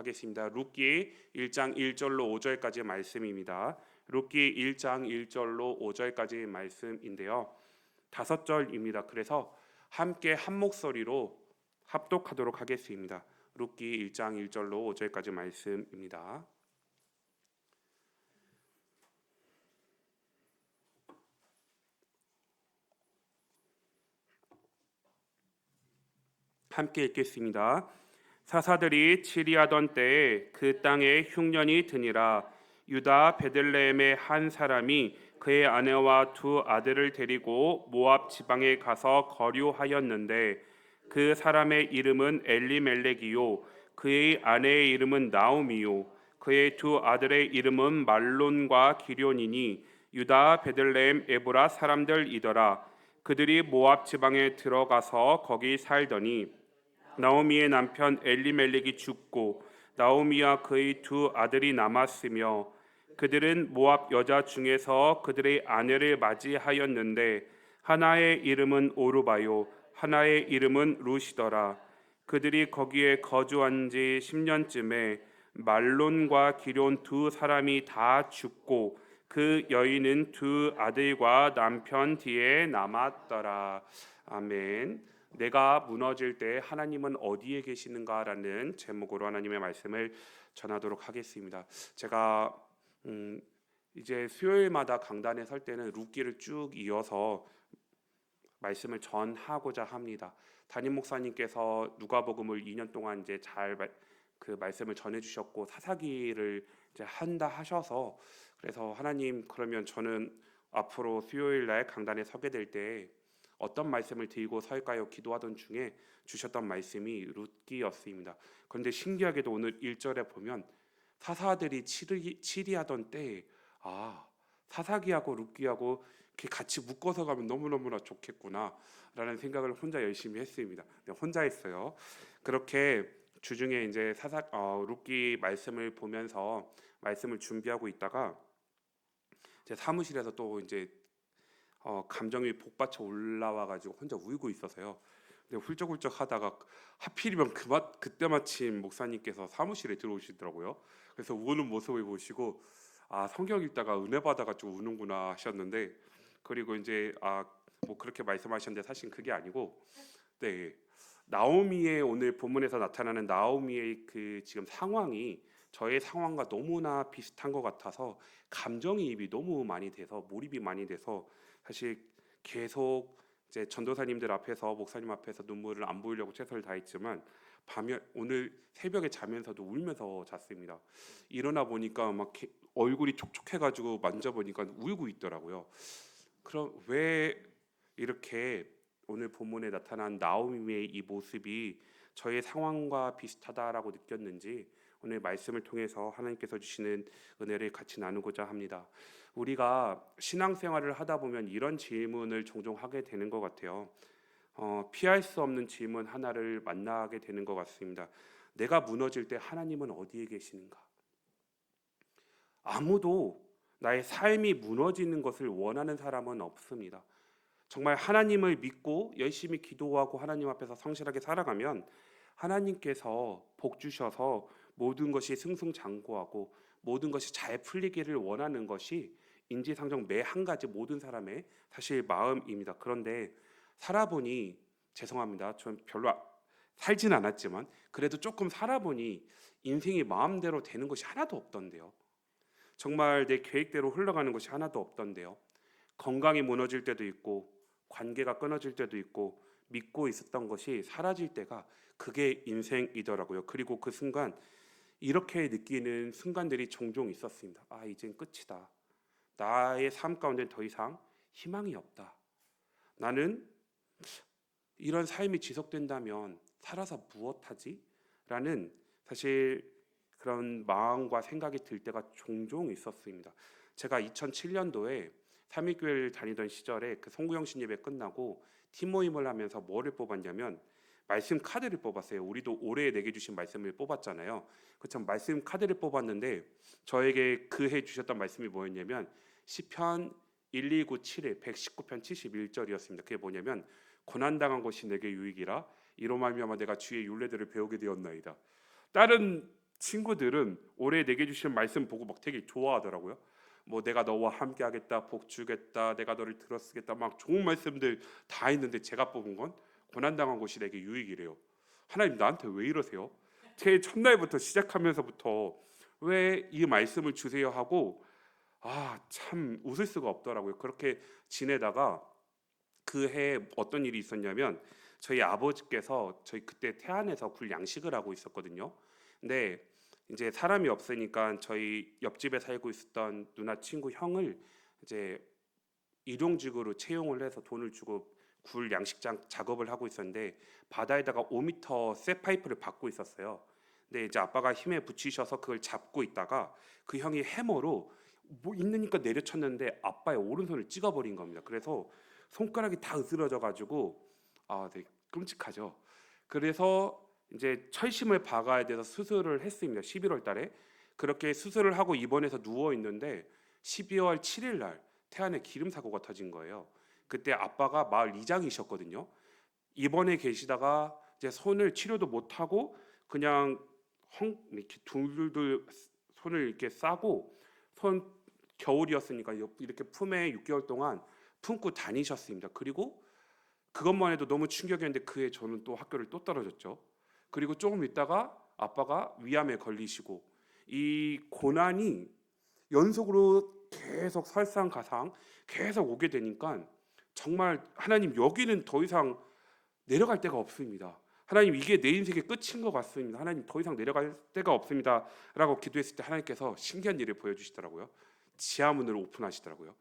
하겠습니다. 룻기 1장 1절로 5절까지 말씀입니다. 룻기 1장 1절로 5절까지 말씀인데요. 5절입니다. 그래서 함께 한 목소리로 합독하도록 하겠습니다. 룻기 1장 1절로 5절까지 말씀입니다. 함께 읽겠습니다. 사사들이 치리하던 때에 그 땅에 흉년이 드니라. 유다 베들레헴의 한 사람이 그의 아내와 두 아들을 데리고 모압 지방에 가서 거류하였는데 그 사람의 이름은 엘리멜렉이요 그의 아내의 이름은 나오미요 그의 두 아들의 이름은 말론과 기럯이니 유다 베들레헴 에브라 사람들이더라. 그들이 모압 지방에 들어가서 거기 살더니 나오미의 남편 엘리멜렉이 죽고 나오미와 그의 두 아들이 남았으며 그들은 모압 여자 중에서 그들의 아내를 맞이하였는데 하나의 이름은 오르바요 하나의 이름은 룻이더라. 그들이 거기에 거주한 지 10년쯤에 말론과 기럯 두 사람이 다 죽고 그 여인은 두 아들과 남편 뒤에 남았더라. 아멘. 내가 무너질 때 하나님은 어디에 계시는가라는 제목으로 하나님의 말씀을 전하도록 하겠습니다. 제가 이제 수요일마다 강단에 설 때는 룻기를 쭉 이어서 말씀을 전하고자 합니다. 담임 목사님께서 누가복음을 2년 동안 이제 그 말씀을 전해 주셨고 사사기를 이제 한다 하셔서 그래서 하나님 그러면 저는 앞으로 수요일 날 강단에 서게 될 때 어떤 말씀을 드리고 설까요? 기도하던 중에 주셨던 말씀이 룻기였습니다. 그런데 신기하게도 오늘 1절에 보면 사사들이 치리하던 때에 사사기하고 룻기하고 이렇게 같이 묶어서 가면 너무너무나 좋겠구나 라는 생각을 혼자 열심히 했습니다. 혼자 했어요. 그렇게 주중에 이제 룻기 말씀을 보면서 말씀을 준비하고 있다가 제 사무실에서 또 이제 감정이 복받쳐 올라와 가지고 혼자 울고 있어서요. 근데 훌쩍훌쩍 하다가 하필이면 그때 마침 목사님께서 사무실에 들어오시더라고요. 그래서 우는 모습을 보시고 성경 읽다가 은혜 받아가지고 우는구나 하셨는데 그리고 이제 뭐 그렇게 말씀하셨는데 사실 그게 아니고 나오미의 오늘 본문에서 나타나는 나오미의 그 지금 상황이 저의 상황과 너무나 비슷한 것 같아서 감정이입이 너무 많이 돼서 몰입이 많이 돼서 사실 계속 이제 전도사님들 앞에서 목사님 앞에서 눈물을 안 보이려고 최선을 다했지만 오늘 새벽에 자면서도 울면서 잤습니다. 일어나 보니까 막 얼굴이 촉촉해가지고 만져보니까 울고 있더라고요. 그럼 왜 이렇게 오늘 본문에 나타난 나오미의 이 모습이 저의 상황과 비슷하다라고 느꼈는지 오늘 말씀을 통해서 하나님께서 주시는 은혜를 같이 나누고자 합니다. 우리가 신앙생활을 하다 보면 이런 질문을 종종 하게 되는 것 같아요. 피할 수 없는 질문 하나를 만나게 되는 것 같습니다. 내가 무너질 때 하나님은 어디에 계시는가? 아무도 나의 삶이 무너지는 것을 원하는 사람은 없습니다. 정말 하나님을 믿고 열심히 기도하고 하나님 앞에서 성실하게 살아가면 하나님께서 복 주셔서 모든 것이 승승장구하고 모든 것이 잘 풀리기를 원하는 것이 인지상정 매 한 가지 모든 사람의 사실 마음입니다. 그런데 살아보니 죄송합니다. 전 별로 살진 않았지만 그래도 조금 살아보니 인생이 마음대로 되는 것이 하나도 없던데요. 정말 내 계획대로 흘러가는 것이 하나도 없던데요. 건강이 무너질 때도 있고 관계가 끊어질 때도 있고 믿고 있었던 것이 사라질 때가 그게 인생이더라고요. 그리고 그 순간 이렇게 느끼는 순간들이 종종 있었습니다. 이젠 끝이다. 나의 삶 가운데 더 이상 희망이 없다. 나는 이런 삶이 지속된다면 살아서 무엇하지? 라는 사실 그런 마음과 생각이 들 때가 종종 있었습니다. 제가 2007년도에 삼위교회를 다니던 시절에 그 송구영신 예배 끝나고 팀 모임을 하면서 뭐를 뽑았냐면 말씀 카드를 뽑았어요. 우리도 올해 내게 주신 말씀을 뽑았잖아요. 그처럼 말씀 카드를 뽑았는데 저에게 그 해 주셨던 말씀이 뭐였냐면 시편 1297의 119편 71절이었습니다. 그게 뭐냐면 고난당한 것이 내게 유익이라 이로 말미암아 내가 주의 율례들을 배우게 되었나이다. 다른 친구들은 올해 내게 주신 말씀 보고 막 되게 좋아하더라고요. 뭐 내가 너와 함께 하겠다, 복 주겠다, 내가 너를 들어쓰겠다, 막 좋은 말씀들 다 했는데 제가 뽑은 건 고난당한 곳이 내게 유익이래요. 하나님 나한테 왜 이러세요? 제 첫날부터 시작하면서부터 왜 이 말씀을 주세요 하고 참 웃을 수가 없더라고요. 그렇게 지내다가 그 해에 어떤 일이 있었냐면 저희 아버지께서 저희 그때 태안에서 굴 양식을 하고 있었거든요. 근데 이제 사람이 없으니까 저희 옆집에 살고 있었던 누나 친구 형을 이제 일용직으로 채용을 해서 돈을 주고 굴 양식장 작업을 하고 있었는데 바다에다가 5m 쇠 파이프를 받고 있었어요. 근데 이제 아빠가 힘에 붙이셔서 그걸 잡고 있다가 그 형이 해머로 뭐 있느니까 내려쳤는데 아빠의 오른손을 찍어버린 겁니다. 그래서 손가락이 다 으스러져 가지고 되게 끔찍하죠. 그래서 이제 철심을 박아야 돼서 수술을 했습니다. 11월 달에 그렇게 수술을 하고 입원해서 누워 있는데 12월 7일 날 태안에 기름 사고가 터진 거예요. 그때 아빠가 마을 이장이셨거든요. 입원해 계시다가 이제 손을 치료도 못 하고 그냥 이렇게 둘둘 손을 이렇게 싸고 손 겨울이었으니까 이렇게 품에 6개월 동안 품고 다니셨습니다. 그리고 그것만 해도 너무 충격이었는데 그해 저는 또 학교를 또 떨어졌죠. 그리고 조금 있다가 아빠가 위암에 걸리시고 이 고난이 연속으로 계속 설상가상 계속 오게 되니까 정말 하나님 여기는 더 이상 내려갈 데가 없습니다. 하나님 이게 내 인생의 끝인 것 같습니다. 하나님 더 이상 내려갈 데가 없습니다 라고 기도했을 때 하나님께서 신기한 일을 보여주시더라고요. 지하문을 오픈하시더라고요.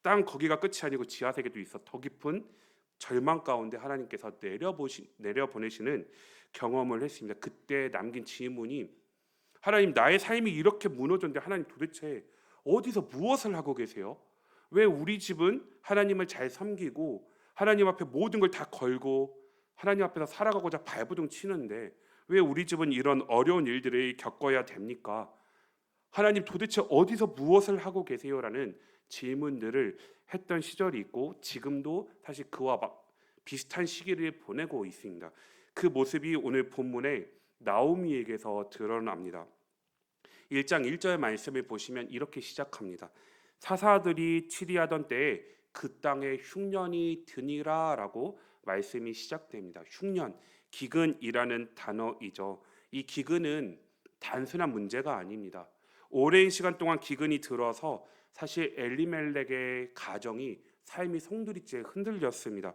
땅 거기가 끝이 아니고 지하 세계도 있어 더 깊은 절망 가운데 하나님께서 내려보내시는 경험을 했습니다. 그때 남긴 질문이 하나님 나의 삶이 이렇게 무너졌는데 하나님 도대체 어디서 무엇을 하고 계세요? 왜 우리 집은 하나님을 잘 섬기고 하나님 앞에 모든 걸 다 걸고 하나님 앞에서 살아가고자 발버둥 치는데 왜 우리 집은 이런 어려운 일들을 겪어야 됩니까? 하나님 도대체 어디서 무엇을 하고 계세요라는 질문들을 했던 시절이 있고 지금도 사실 그와 비슷한 시기를 보내고 있습니다. 그 모습이 오늘 본문에 나오미에게서 드러납니다. 1장 1절 말씀을 보시면 이렇게 시작합니다. 사사들이 치리하던 때에 그 땅에 흉년이 드니라 라고 말씀이 시작됩니다. 흉년, 기근이라는 단어이죠. 이 기근은 단순한 문제가 아닙니다. 오랜 시간 동안 기근이 들어서 사실 엘리멜렉의 가정이 삶이 송두리째 흔들렸습니다.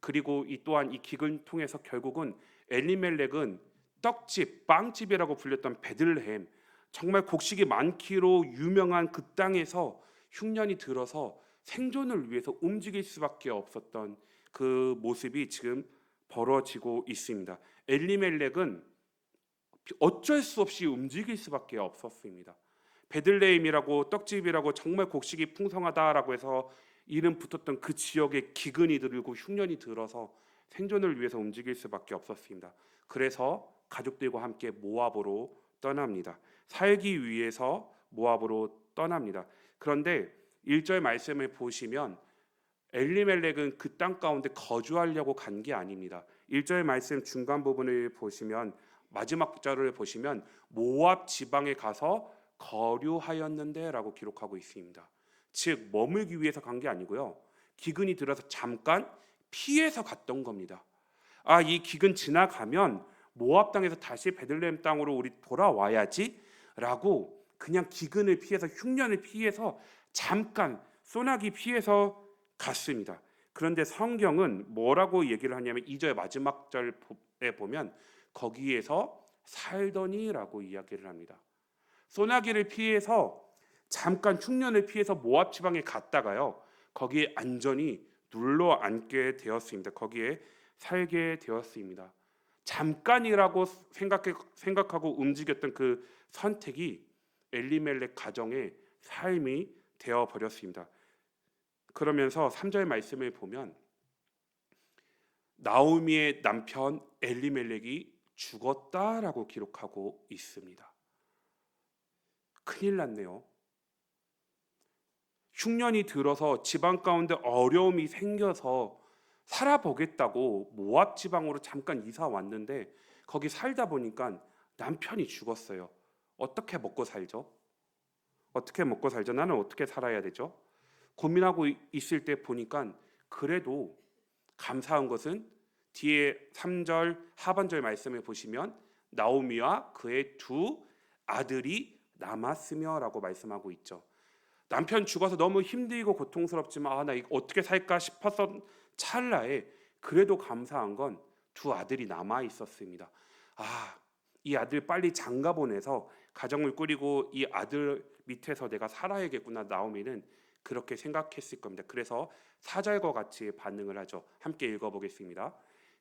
그리고 이 또한 이 기근 통해서 결국은 엘리멜렉은 떡집, 빵집이라고 불렸던 베들레헴, 정말 곡식이 많기로 유명한 그 땅에서 흉년이 들어서 생존을 위해서 움직일 수밖에 없었던 그 모습이 지금 벌어지고 있습니다. 엘리멜렉은 어쩔 수 없이 움직일 수밖에 없었습니다. 베들레헴이라고 떡집이라고 정말 곡식이 풍성하다라고 해서 이름 붙었던 그 지역에 기근이 들고 흉년이 들어서 생존을 위해서 움직일 수밖에 없었습니다. 그래서 가족들과 함께 모압으로 떠납니다. 살기 위해서 모압으로 떠납니다. 그런데 1절 말씀을 보시면 엘리멜렉은 그 땅 가운데 거주하려고 간 게 아닙니다. 1절 말씀 중간 부분을 보시면 마지막 절을 보시면 모압 지방에 가서 거류하였는데 라고 기록하고 있습니다. 즉 머물기 위해서 간 게 아니고요. 기근이 들어서 잠깐 피해서 갔던 겁니다. 이 기근 지나가면 모압 땅에서 다시 베들레헴 땅으로 우리 돌아와야지 라고 그냥 기근을 피해서 흉년을 피해서 잠깐 소나기 피해서 갔습니다. 그런데 성경은 뭐라고 얘기를 하냐면 2절 마지막 절에 보면 거기에서 살더니라고 이야기를 합니다. 소나기를 피해서 잠깐 흉년을 피해서 모압 지방에 갔다가요. 거기에 안전히 눌러 앉게 되었습니다. 거기에 살게 되었습니다. 잠깐이라고 생각하고 움직였던 그 선택이 엘리멜렉 가정의 삶이 되어 버렸습니다. 그러면서 3절 말씀을 보면 나오미의 남편 엘리멜렉이 죽었다라고 기록하고 있습니다. 큰일 났네요. 흉년이 들어서 지방 가운데 어려움이 생겨서 살아보겠다고 모압 지방으로 잠깐 이사 왔는데 거기 살다 보니까 남편이 죽었어요. 어떻게 먹고 살죠? 어떻게 먹고 살죠? 나는 어떻게 살아야 되죠? 고민하고 있을 때 보니까 그래도 감사한 것은 뒤에 3절 하반절 말씀을 보시면 나오미와 그의 두 아들이 남았으며라고 말씀하고 있죠. 남편 죽어서 너무 힘들고 고통스럽지만 나 이거 어떻게 살까 싶었던 찰나에 그래도 감사한 건 두 아들이 남아 있었습니다. 이 아들 빨리 장가 보내서 가정을 꾸리고 이 아들 밑에서 내가 살아야겠구나. 나오미는 그렇게 생각했을 겁니다. 그래서 4절과 같이 반응을 하죠. 함께 읽어보겠습니다.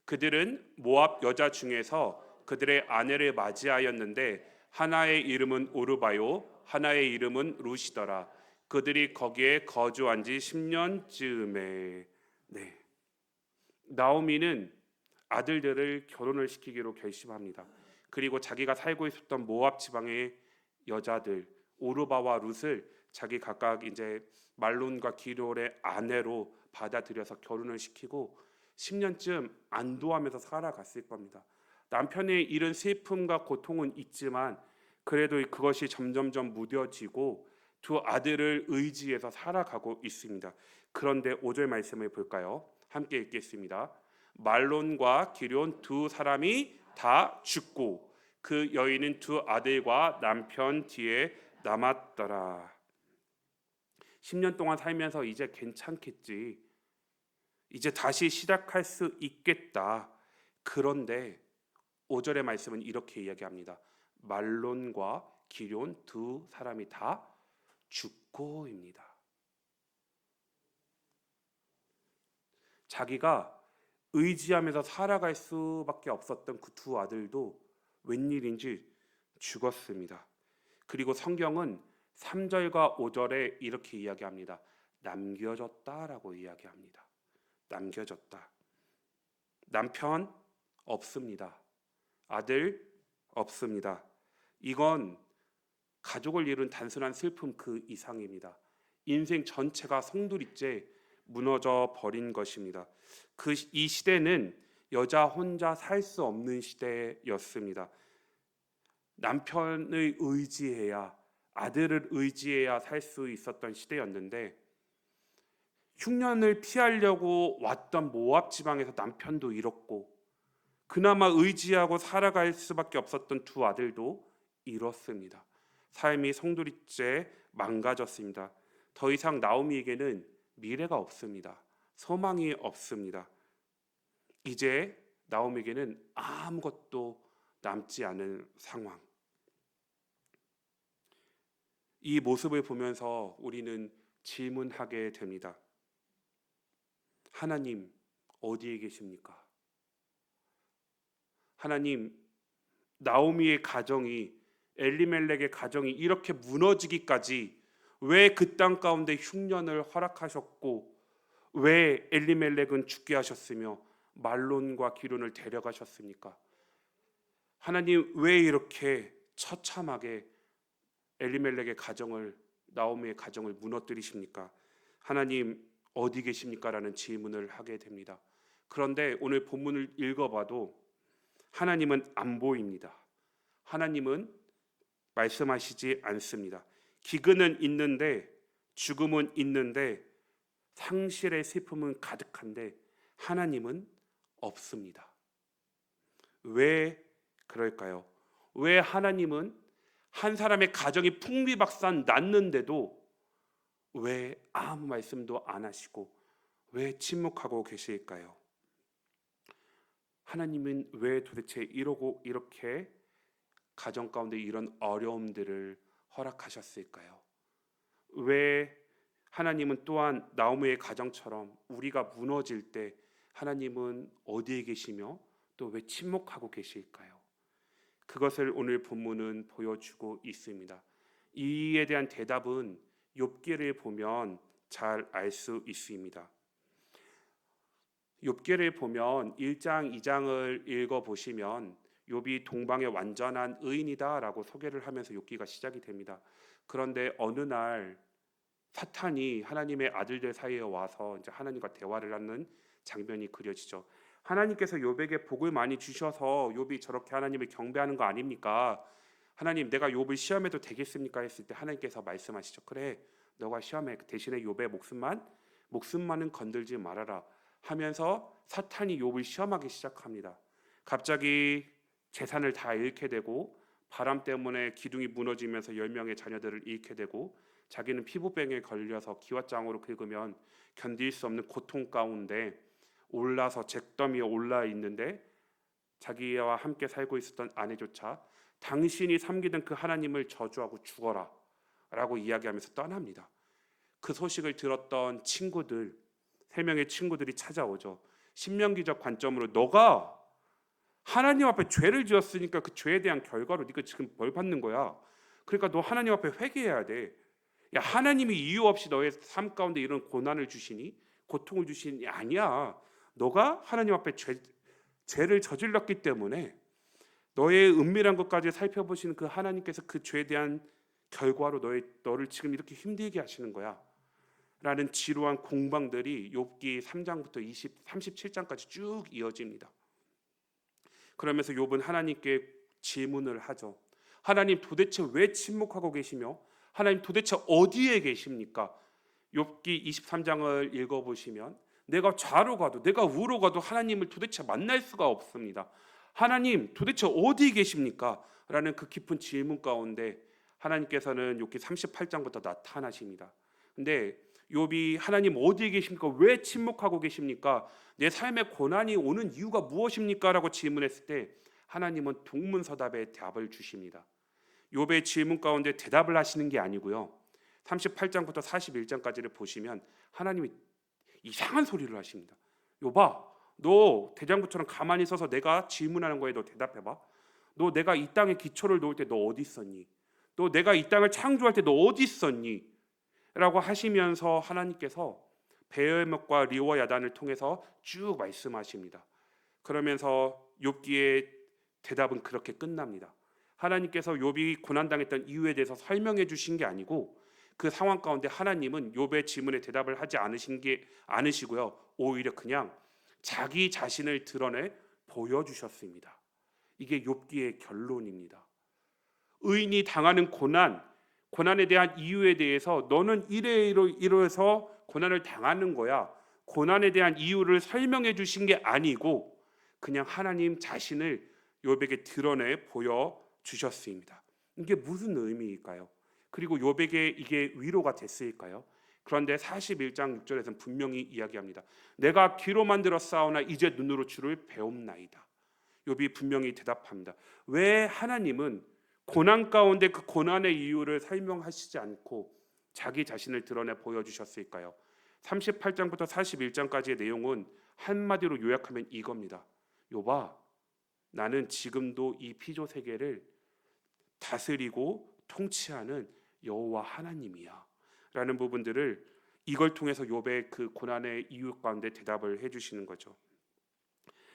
그들은 모압 여자 중에서 그들의 아내를 맞이하였는데 하나의 이름은 오르바요 하나의 이름은 루시더라. 그들이 거기에 거주한 지 10년쯤에 나오미는 아들들을 결혼을 시키기로 결심합니다. 그리고 자기가 살고 있었던 모압 지방의 여자들 오르바와 룻을 자기 각각 이제 말론과 기럯의 아내로 받아들여서 결혼을 시키고 10년쯤 안도하면서 살아갔을 겁니다. 남편의 이런 슬픔과 고통은 있지만 그래도 그것이 점점점 무뎌지고 두 아들을 의지해서 살아가고 있습니다. 그런데 5절 말씀을 볼까요? 함께 읽겠습니다. 말론과 기럯 두 사람이 다 죽고 그 여인은 두 아들과 남편 뒤에 남았더라. 10년 동안 살면서 이제 괜찮겠지. 이제 다시 시작할 수 있겠다. 그런데 5절의 말씀은 이렇게 이야기합니다. 말론과 기럯 두 사람이 다 죽고입니다. 자기가 의지하면서 살아갈 수밖에 없었던 그 두 아들도 웬일인지 죽었습니다. 그리고 성경은 3절과 5절에 이렇게 이야기합니다. 남겨졌다라고 이야기합니다. 남겨졌다. 남편 없습니다. 아들 없습니다. 이건 가족을 이룬 단순한 슬픔 그 이상입니다. 인생 전체가 송두리째 무너져 버린 것입니다. 이 시대는 여자 혼자 살 수 없는 시대였습니다. 남편을 의지해야 아들을 의지해야 살 수 있었던 시대였는데 흉년을 피하려고 왔던 모압 지방에서 남편도 잃었고 그나마 의지하고 살아갈 수밖에 없었던 두 아들도 잃었습니다. 삶이 송두리째 망가졌습니다. 더 이상 나오미에게는 미래가 없습니다. 소망이 없습니다. 이제 나오미에게는 아무것도 남지 않은 상황. 이 모습을 보면서 우리는 질문하게 됩니다. 하나님 어디에 계십니까? 하나님, 나오미의 가정이 엘리멜렉의 가정이 이렇게 무너지기까지 왜 그 땅 가운데 흉년을 허락하셨고 왜 엘리멜렉은 죽게 하셨으며 말론과 기럯을 데려가셨습니까? 하나님 왜 이렇게 처참하게 엘리멜렉의 가정을 나오미의 가정을 무너뜨리십니까? 하나님 어디 계십니까? 라는 질문을 하게 됩니다. 그런데 오늘 본문을 읽어봐도 하나님은 안 보입니다. 하나님은 말씀하시지 않습니다. 기근은 있는데 죽음은 있는데 상실의 슬픔은 가득한데 하나님은 없습니다. 왜 그럴까요? 왜 하나님은 한 사람의 가정이 풍비박산 났는데도 왜 아무 말씀도 안 하시고 왜 침묵하고 계실까요? 하나님은 왜 도대체 이러고 이렇게 가정 가운데 이런 어려움들을 허락하셨을까요? 왜 하나님은 또한 나오미의 가정처럼 우리가 무너질 때 하나님은 어디에 계시며 또 왜 침묵하고 계실까요? 그것을 오늘 본문은 보여주고 있습니다. 이에 대한 대답은 욥기를 보면 잘 알 수 있습니다. 욥기를 보면 1장, 2장을 읽어보시면 욥이 동방의 완전한 의인이다라고 소개를 하면서 욥기가 시작이 됩니다. 그런데 어느 날 사탄이 하나님의 아들들 사이에 와서 이제 하나님과 대화를 하는 장면이 그려지죠. 하나님께서 욥에게 복을 많이 주셔서 욥이 저렇게 하나님을 경배하는 거 아닙니까? 하나님, 내가 욥을 시험해도 되겠습니까? 했을 때 하나님께서 말씀하시죠. 그래, 너가 시험해. 대신에 욥의 목숨만은 건들지 말아라 하면서 사탄이 욥을 시험하기 시작합니다. 갑자기 재산을 다 잃게 되고, 바람 때문에 기둥이 무너지면서 10명의 자녀들을 잃게 되고, 자기는 피부병에 걸려서 기왓장으로 긁으면 견딜 수 없는 고통 가운데 올라서 잿더미에 올라 있는데, 자기와 함께 살고 있었던 아내조차 당신이 섬기던 그 하나님을 저주하고 죽어라 라고 이야기하면서 떠납니다. 그 소식을 들었던 친구들, 3명의 친구들이 찾아오죠. 신명기적 관점으로 너가 하나님 앞에 죄를 지었으니까 그 죄에 대한 결과로 네가 지금 벌 받는 거야. 그러니까 너 하나님 앞에 회개해야 돼. 야, 하나님이 이유 없이 너의 삶 가운데 이런 고난을 주시니, 고통을 주시니 아니야. 너가 하나님 앞에 죄를 저질렀기 때문에 너의 은밀한 것까지 살펴보시는 그 하나님께서 그 죄에 대한 결과로 너를 지금 이렇게 힘들게 하시는 거야 라는 지루한 공방들이 욥기 3장부터 37장까지 쭉 이어집니다. 그러면서 욥은 하나님께 질문을 하죠. 하나님, 도대체 왜 침묵하고 계시며 하나님 도대체 어디에 계십니까? 욥기 23장을 읽어보시면 내가 좌로 가도 내가 우로 가도 하나님을 도대체 만날 수가 없습니다. 하나님 도대체 어디 계십니까? 라는 그 깊은 질문 가운데 하나님께서는 욥기 38장부터 나타나십니다. 근데 욥이 하나님 어디에 계십니까? 왜 침묵하고 계십니까? 내 삶에 고난이 오는 이유가 무엇입니까? 라고 질문했을 때 하나님은 동문서답의 답을 주십니다. 욥의 질문 가운데 대답을 하시는 게 아니고요, 38장부터 41장까지를 보시면 하나님이 이상한 소리를 하십니다. 욥아, 너 대장부처럼 가만히 서서 내가 질문하는 거에 너 대답해봐. 너 내가 이 땅에 기초를 놓을 때 너 어디 있었니? 너 내가 이 땅을 창조할 때 너 어디 있었니? 라고 하시면서 하나님께서 베헤못과 리와 야단을 통해서 쭉 말씀하십니다. 그러면서 욥기의 대답은 그렇게 끝납니다. 하나님께서 욥이 고난당했던 이유에 대해서 설명해 주신 게 아니고, 그 상황 가운데 하나님은 욥의 질문에 대답을 하지 않으시고요, 오히려 그냥 자기 자신을 드러내 보여주셨습니다. 이게 욥기의 결론입니다. 의인이 당하는 고난에 대한 이유에 대해서 너는 이래서 고난을 당하는 거야, 고난에 대한 이유를 설명해 주신 게 아니고 그냥 하나님 자신을 욥에게 드러내 보여주셨습니다. 이게 무슨 의미일까요? 그리고 욥에게 이게 위로가 됐을까요? 그런데 41장 6절에서는 분명히 이야기합니다. 내가 귀로만 들었사오나 이제 눈으로 주를 배움나이다. 욥이 분명히 대답합니다. 왜 하나님은 고난 가운데 그 고난의 이유를 설명하시지 않고 자기 자신을 드러내 보여주셨을까요? 38장부터 41장까지의 내용은 한마디로 요약하면 이겁니다. 욥아, 나는 지금도 이 피조 세계를 다스리고 통치하는 여호와 하나님이야 라는 부분들을 이걸 통해서 욥의 그 고난의 이유 가운데 대답을 해주시는 거죠.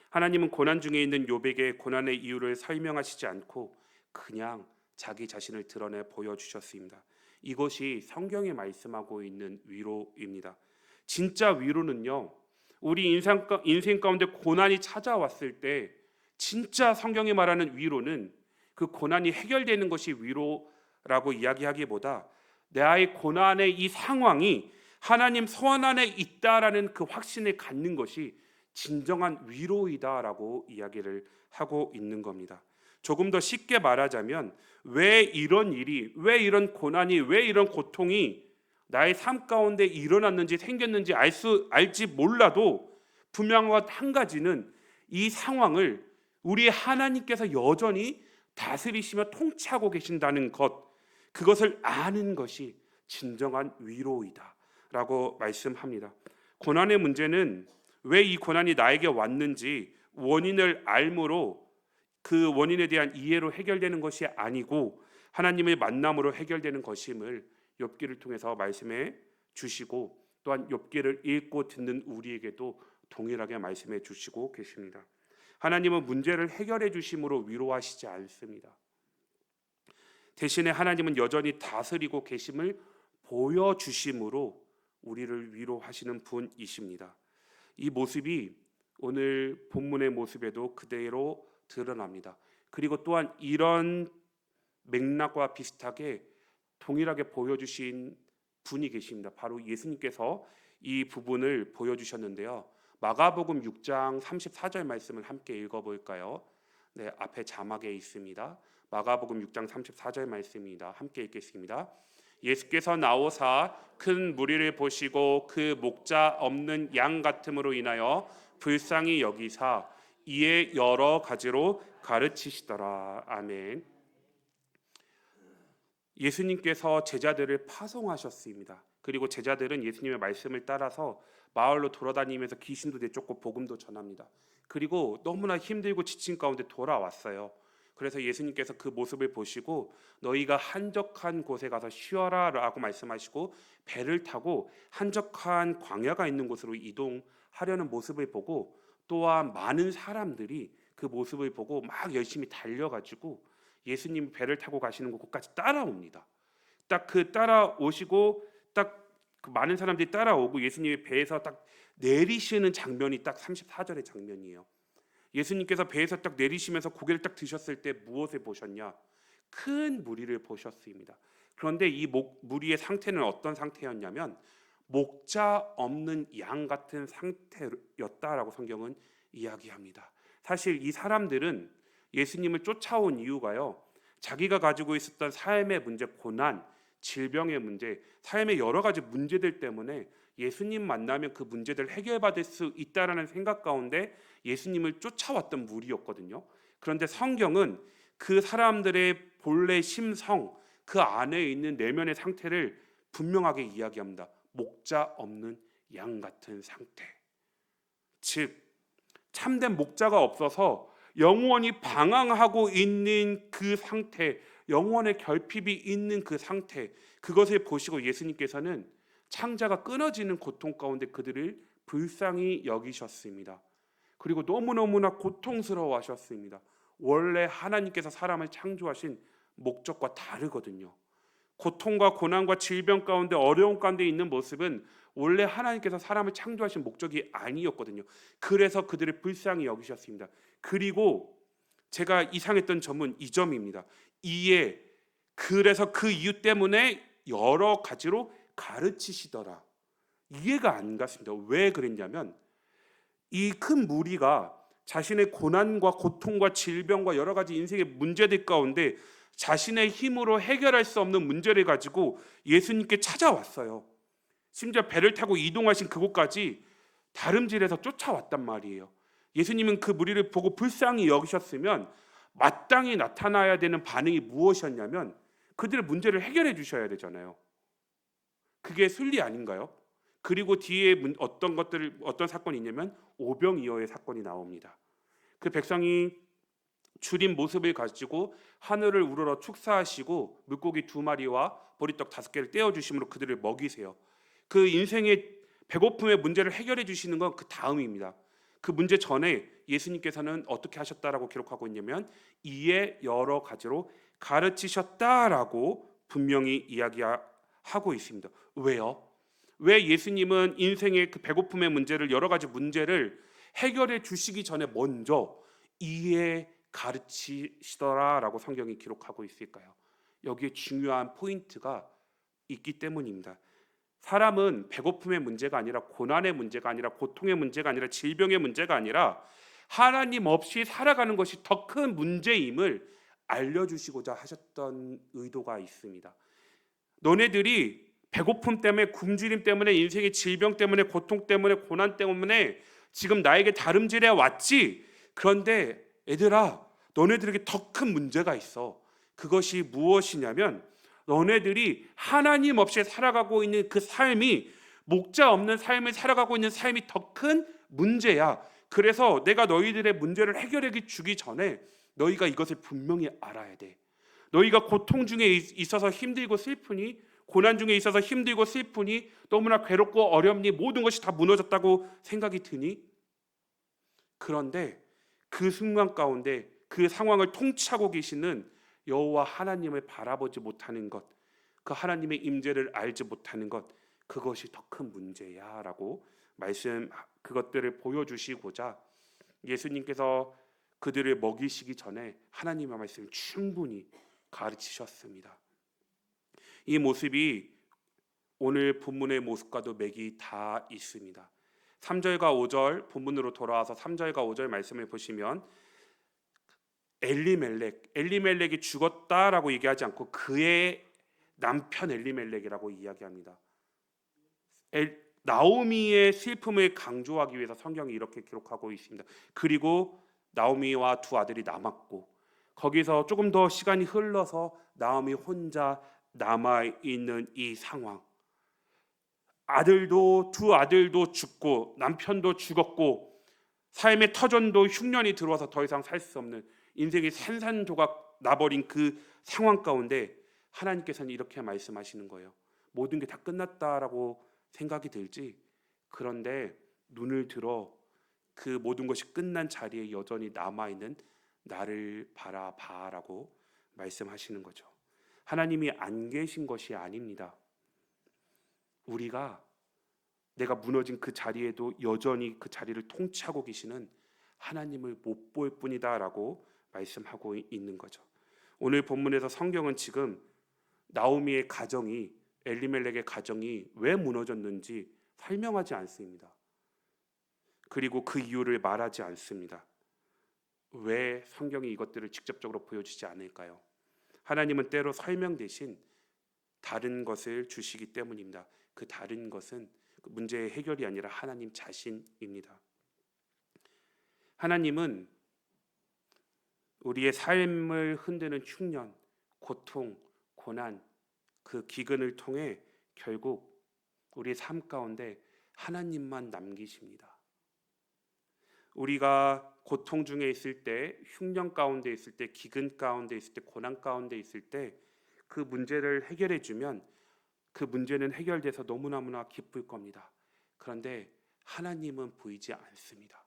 하나님은 고난 중에 있는 욥에게 고난의 이유를 설명하시지 않고 그냥 자기 자신을 드러내 보여주셨습니다. 이것이 성경이 말씀하고 있는 위로입니다. 진짜 위로는요, 우리 인생 가운데 고난이 찾아왔을 때 진짜 성경이 말하는 위로는 그 고난이 해결되는 것이 위로라고 이야기하기보다 나의 고난의 이 상황이 하나님 손 안에 있다라는 그 확신을 갖는 것이 진정한 위로이다라고 이야기를 하고 있는 겁니다. 조금 더 쉽게 말하자면 왜 이런 일이, 왜 이런 고난이, 왜 이런 고통이 나의 삶 가운데 일어났는지 생겼는지 알지 몰라도 분명한 한 가지는 이 상황을 우리 하나님께서 여전히 다스리시며 통치하고 계신다는 것, 그것을 아는 것이 진정한 위로이다 라고 말씀합니다. 고난의 문제는 왜 이 고난이 나에게 왔는지 원인을 알므로 그 원인에 대한 이해로 해결되는 것이 아니고 하나님의 만남으로 해결되는 것임을 욥기를 통해서 말씀해 주시고, 또한 욥기를 읽고 듣는 우리에게도 동일하게 말씀해 주시고 계십니다. 하나님은 문제를 해결해 주심으로 위로하시지 않습니다. 대신에 하나님은 여전히 다스리고 계심을 보여주심으로 우리를 위로하시는 분이십니다. 이 모습이 오늘 본문의 모습에도 그대로 드러납니다. 그리고 또한 이런 맥락과 비슷하게 동일하게 보여주신 분이 계십니다. 바로 예수님께서 이 부분을 보여주셨는데요. 마가복음 6장 34절 말씀을 함께 읽어볼까요? 네, 앞에 자막에 있습니다. 마가복음 6장 34절 말씀입니다. 함께 읽겠습니다. 예수께서 나오사 큰 무리를 보시고 그 목자 없는 양 같음으로 인하여 불쌍히 여기사 이에 여러 가지로 가르치시더라. 아멘. 예수님께서 제자들을 파송하셨습니다. 그리고 제자들은 예수님의 말씀을 따라서 마을로 돌아다니면서 귀신도 내쫓고 복음도 전합니다. 그리고 너무나 힘들고 지친 가운데 돌아왔어요. 그래서 예수님께서 그 모습을 보시고 너희가 한적한 곳에 가서 쉬어라 라고 말씀하시고 배를 타고 한적한 광야가 있는 곳으로 이동하려는 모습을 보고 또한 많은 사람들이 그 모습을 보고 막 열심히 달려가지고 예수님 배를 타고 가시는 곳까지 따라옵니다. 딱 그 따라오시고 딱 그 많은 사람들이 따라오고 예수님이 배에서 딱 내리시는 장면이 딱 34절의 장면이에요. 예수님께서 배에서 딱 내리시면서 고개를 딱 드셨을 때 무엇을 보셨냐? 큰 무리를 보셨습니다. 그런데 이 무리의 상태는 어떤 상태였냐면 목자 없는 양 같은 상태였다라고 성경은 이야기합니다. 사실 이 사람들은 예수님을 쫓아온 이유가요, 자기가 가지고 있었던 삶의 문제, 고난, 질병의 문제, 삶의 여러 가지 문제들 때문에 예수님 만나면 그 문제들을 해결받을 수 있다라는 생각 가운데 예수님을 쫓아왔던 무리였거든요. 그런데 성경은 그 사람들의 본래 심성, 그 안에 있는 내면의 상태를 분명하게 이야기합니다. 목자 없는 양 같은 상태. 즉 참된 목자가 없어서 영원히 방황하고 있는 그 상태, 영원의 결핍이 있는 그 상태, 그것을 보시고 예수님께서는 창자가 끊어지는 고통 가운데 그들을 불쌍히 여기셨습니다. 그리고 너무너무나 고통스러워하셨습니다. 원래 하나님께서 사람을 창조하신 목적과 다르거든요. 고통과 고난과 질병 가운데 어려움 가운데 있는 모습은 원래 하나님께서 사람을 창조하신 목적이 아니었거든요. 그래서 그들을 불쌍히 여기셨습니다. 그리고 제가 이상했던 점은 이 점입니다. 그래서 그 이유 때문에 여러 가지로 가르치시더라. 이해가 안 갔습니다. 왜 그랬냐면 이 큰 무리가 자신의 고난과 고통과 질병과 여러 가지 인생의 문제들 가운데 자신의 힘으로 해결할 수 없는 문제를 가지고 예수님께 찾아왔어요. 심지어 배를 타고 이동하신 그곳까지 다름질해서 쫓아왔단 말이에요. 예수님은 그 무리를 보고 불쌍히 여기셨으면 마땅히 나타나야 되는 반응이 무엇이었냐면 그들의 문제를 해결해 주셔야 되잖아요. 그게 순리 아닌가요? 그리고 뒤에 어떤 사건이 있냐면 오병이어의 사건이 나옵니다. 그 백성이 줄인 모습을 가지고 하늘을 우러러 축사하시고 물고기 2마리와 보리떡 5개를 떼어 주심으로 그들을 먹이세요. 그 인생의 배고픔의 문제를 해결해 주시는 건 그 다음입니다. 그 문제 전에 예수님께서는 어떻게 하셨다라고 기록하고 있냐면 이에 여러 가지로 가르치셨다라고 분명히 이야기하고 있습니다. 왜요? 왜 예수님은 인생의 그 배고픔의 문제를 여러 가지 문제를 해결해 주시기 전에 먼저 이에 가르치시더라라고 성경이 기록하고 있을까요? 여기에 중요한 포인트가 있기 때문입니다. 사람은 배고픔의 문제가 아니라 고난의 문제가 아니라 고통의 문제가 아니라 질병의 문제가 아니라 하나님 없이 살아가는 것이 더 큰 문제임을 알려주시고자 하셨던 의도가 있습니다. 너네들이 배고픔 때문에, 굶주림 때문에, 인생의 질병 때문에, 고통 때문에, 고난 때문에 지금 나에게 다름질해 왔지. 그런데 얘들아, 너네들에게 더 큰 문제가 있어. 그것이 무엇이냐면 너네들이 하나님 없이 살아가고 있는 그 삶이, 목자 없는 삶을 살아가고 있는 삶이 더 큰 문제야. 그래서 내가 너희들의 문제를 해결해 주기 전에 너희가 이것을 분명히 알아야 돼. 너희가 고통 중에 있어서 힘들고 슬프니, 고난 중에 있어서 힘들고 슬프니, 너무나 괴롭고 어렵니, 모든 것이 다 무너졌다고 생각이 드니? 그런데 그 순간 가운데 그 상황을 통치하고 계시는 여호와 하나님을 바라보지 못하는 것, 그 하나님의 임재를 알지 못하는 것, 그것이 더 큰 문제야라고 그것들을 보여주시고자 예수님께서 그들을 먹이시기 전에 하나님의 말씀을 충분히 가르치셨습니다. 이 모습이 오늘 본문의 모습과도 맥이 다 있습니다. 3절과 5절 본문으로 돌아와서 3절과 5절 말씀을 보시면 엘리멜렉이 죽었다라고 얘기하지 않고 그의 남편 엘리멜렉이라고 이야기합니다. 나오미의 슬픔을 강조하기 위해서 성경이 이렇게 기록하고 있습니다. 그리고 나오미와 두 아들이 남았고, 거기서 조금 더 시간이 흘러서 나오미 혼자 남아 있는 이 상황. 두 아들도 죽고 남편도 죽었고 삶의 터전도 흉년이 들어와서 더 이상 살 수 없는 인생이 산산조각 나버린 그 상황 가운데 하나님께서는 이렇게 말씀하시는 거예요. 모든 게 다 끝났다라고 생각이 들지? 그런데 눈을 들어 그 모든 것이 끝난 자리에 여전히 남아있는 나를 바라봐라고 말씀하시는 거죠. 하나님이 안 계신 것이 아닙니다. 우리가 내가 무너진 그 자리에도 여전히 그 자리를 통치하고 계시는 하나님을 못 볼 뿐이다라고 말씀하고 있는 거죠. 오늘 본문에서 성경은 지금 나오미의 가정이, 엘리멜렉의 가정이 왜 무너졌는지 설명하지 않습니다. 그리고 그 이유를 말하지 않습니다. 왜 성경이 이것들을 직접적으로 보여주지 않을까요? 하나님은 때로 설명 대신 다른 것을 주시기 때문입니다. 그 다른 것은 문제의 해결이 아니라 하나님 자신입니다. 하나님은 우리의 삶을 흔드는 흉년, 고통, 고난, 그 기근을 통해 결국 우리의 삶 가운데 하나님만 남기십니다. 우리가 고통 중에 있을 때, 흉년 가운데 있을 때, 기근 가운데 있을 때, 고난 가운데 있을 때 그 문제를 해결해 주면 그 문제는 해결돼서 너무너무나 기쁠 겁니다. 그런데 하나님은 보이지 않습니다.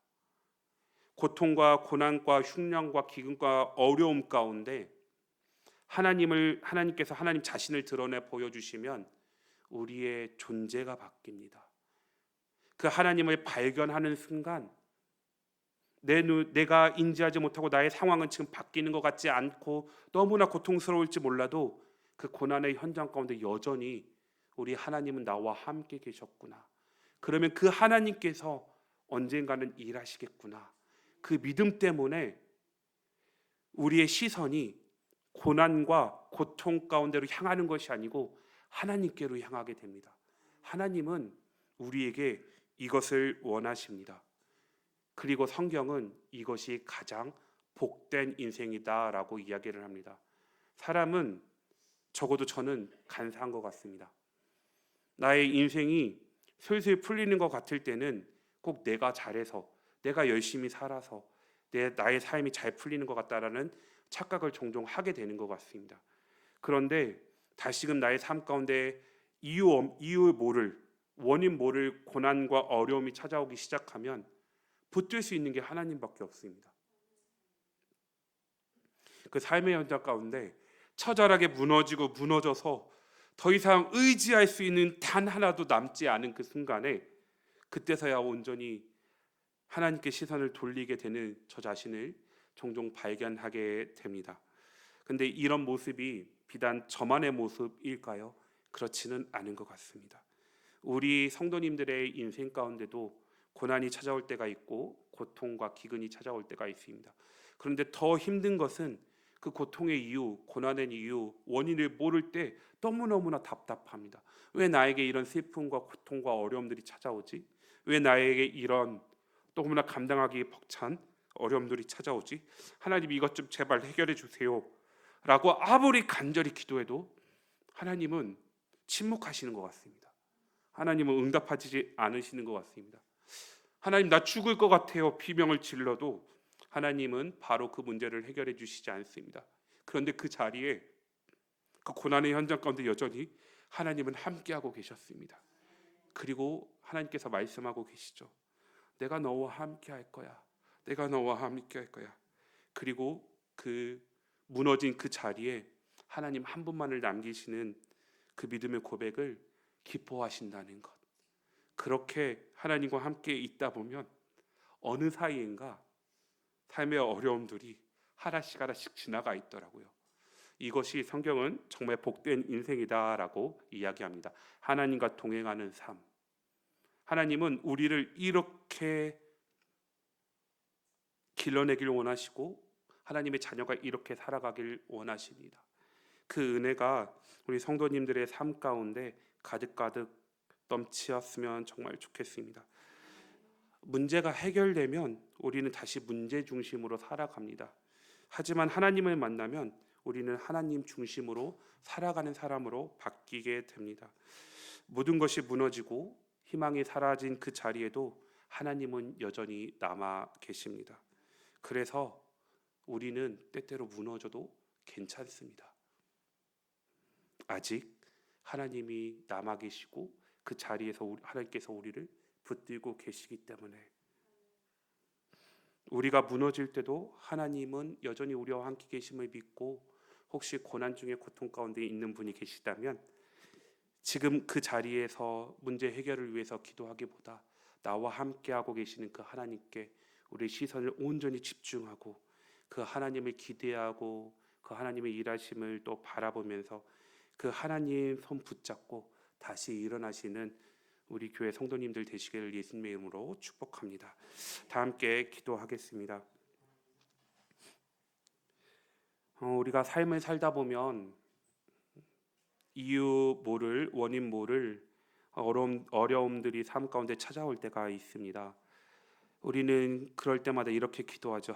고통과 고난과 흉년과 기근과 어려움 가운데 하나님께서 하나님 자신을 드러내 보여주시면 우리의 존재가 바뀝니다. 그 하나님을 발견하는 순간 내가 인지하지 못하고 나의 상황은 지금 바뀌는 것 같지 않고 너무나 고통스러울지 몰라도 그 고난의 현장 가운데 여전히 우리 하나님은 나와 함께 계셨구나. 그러면 그 하나님께서 언젠가는 일하시겠구나. 그 믿음 때문에 우리의 시선이 고난과 고통 가운데로 향하는 것이 아니고 하나님께로 향하게 됩니다. 하나님은 우리에게 이것을 원하십니다. 그리고 성경은 이것이 가장 복된 인생이다라고 이야기를 합니다. 사람은 적어도 저는 간사한 것 같습니다. 나의 인생이 슬슬 풀리는 것 같을 때는 꼭 내가 잘해서, 내가 열심히 살아서 나의 삶이 잘 풀리는 것 같다라는 착각을 종종 하게 되는 것 같습니다. 그런데 다시금 나의 삶 가운데 이유 모를, 원인 모를 고난과 어려움이 찾아오기 시작하면 붙들 수 있는 게 하나님밖에 없습니다. 그 삶의 현장 가운데 처절하게 무너져서 더 이상 의지할 수 있는 단 하나도 남지 않은 그 순간에 그때서야 온전히 하나님께 시선을 돌리게 되는 저 자신을 종종 발견하게 됩니다. 근데 이런 모습이 비단 저만의 모습일까요? 그렇지는 않은 것 같습니다. 우리 성도님들의 인생 가운데도 고난이 찾아올 때가 있고 고통과 기근이 찾아올 때가 있습니다. 그런데 더 힘든 것은 그 고통의 이유, 고난의 이유, 원인을 모를 때 너무너무나 답답합니다. 왜 나에게 이런 슬픔과 고통과 어려움들이 찾아오지? 왜 나에게 이런 너무나 감당하기 벅찬 어려움들이 찾아오지? 하나님 이것 좀 제발 해결해 주세요 라고 아무리 간절히 기도해도 하나님은 침묵하시는 것 같습니다. 하나님은 응답하지 않으시는 것 같습니다. 하나님 나 죽을 것 같아요 비명을 질러도 하나님은 바로 그 문제를 해결해 주시지 않습니다. 그런데 그 자리에 그 고난의 현장 가운데 여전히 하나님은 함께하고 계셨습니다. 그리고 하나님께서 말씀하고 계시죠. 내가 너와 함께할 거야. 내가 너와 함께할 거야. 그리고 그 무너진 그 자리에 하나님 한 분만을 남기시는 그 믿음의 고백을 기뻐하신다는 것. 그렇게 하나님과 함께 있다 보면 어느 사이인가 삶의 어려움들이 하나씩 하나씩 지나가 있더라고요. 이것이 성경은 정말 복된 인생이다라고 이야기합니다. 하나님과 동행하는 삶. 하나님은 우리를 이렇게 길러내길 원하시고 하나님의 자녀가 이렇게 살아가길 원하십니다. 그 은혜가 우리 성도님들의 삶 가운데 가득가득 넘치었으면 정말 좋겠습니다. 문제가 해결되면 우리는 다시 문제 중심으로 살아갑니다. 하지만 하나님을 만나면 우리는 하나님 중심으로 살아가는 사람으로 바뀌게 됩니다. 모든 것이 무너지고 희망이 사라진 그 자리에도 하나님은 여전히 남아 계십니다. 그래서 우리는 때때로 무너져도 괜찮습니다. 아직 하나님이 남아 계시고 그 자리에서 하나님께서 우리를 붙들고 계시기 때문에 우리가 무너질 때도 하나님은 여전히 우리와 함께 계심을 믿고, 혹시 고난 중에 고통 가운데 있는 분이 계시다면 지금 그 자리에서 문제 해결을 위해서 기도하기보다 나와 함께하고 계시는 그 하나님께 우리 시선을 온전히 집중하고 그 하나님을 기대하고 그 하나님의 일하심을 또 바라보면서 그 하나님 손 붙잡고 다시 일어나시는 우리 교회 성도님들 되시기를 예수님의 이름으로 축복합니다. 다 함께 기도하겠습니다. 우리가 삶을 살다 보면 이유 모를, 원인 모를 어려움들이 삶 가운데 찾아올 때가 있습니다. 우리는 그럴 때마다 이렇게 기도하죠.